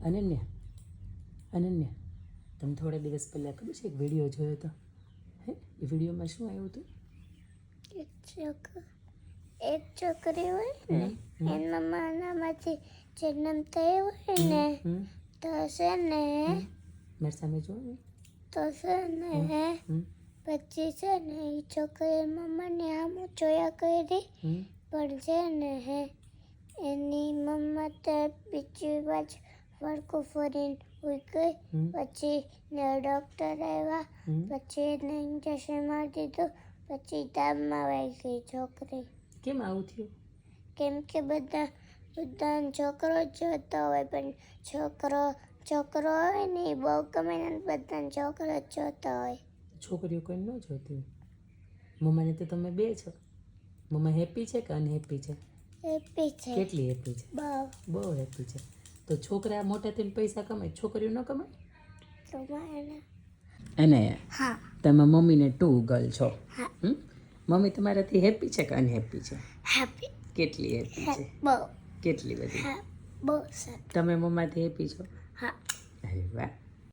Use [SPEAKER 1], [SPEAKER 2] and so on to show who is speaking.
[SPEAKER 1] અનન્યા તમે થોડા દિવસ પહેલાં ખબર છે એક વિડીયો જોયો હતો હે એ વિડીયોમાં શું આવ્યું હતું
[SPEAKER 2] એક છોકરી હોય ને એના માનામાંથી જન્મ થયો હોય ને તો છે ને
[SPEAKER 1] મારી સામે જો ને
[SPEAKER 2] તો છે ને પછી છે ને એ છોકરી મમ્માને આમ જોયા કરી પણ છે ને એની મમ્મા તો બીજી બાજુ વળકું ફરીને ઉઈ ગઈ પછી ને ડૉક્ટર આવ્યા પછી એને ઇન્જેક્શન મારી દીધું પછી તાબમાં વહી ગઈ છોકરી
[SPEAKER 1] કેમ આવું થયું
[SPEAKER 2] કેમ કે બધાને છોકરો જ જોતો હોય પણ છોકરો હોય ને એ બહુ ગમે ને બધાને છોકરો જ જોતો હોય
[SPEAKER 1] છોકરીઓ કોઈ ન જોતી મમ્માને તો તમે બે છો મમ્મા હેપી છે કે અનહેપી છે
[SPEAKER 2] હેપી છે
[SPEAKER 1] કેટલી હેપી છે બહુ હેપી છે તો છોકરા મોટા થઈને પૈસા કમાય છોકરીઓ ન કમાય અને
[SPEAKER 2] હા
[SPEAKER 1] તમે મમ્મીને 2 ગર્લ છો મમ્મી તમારાથી હેપી છે કે અનહેપી છે
[SPEAKER 2] હેપી
[SPEAKER 1] કેટલી હેપી છે
[SPEAKER 2] બહુ
[SPEAKER 1] કેટલી બધી
[SPEAKER 2] બહુ સર
[SPEAKER 1] તમે મમ્માથી હેપી છો
[SPEAKER 2] હા
[SPEAKER 1] અરે વાહ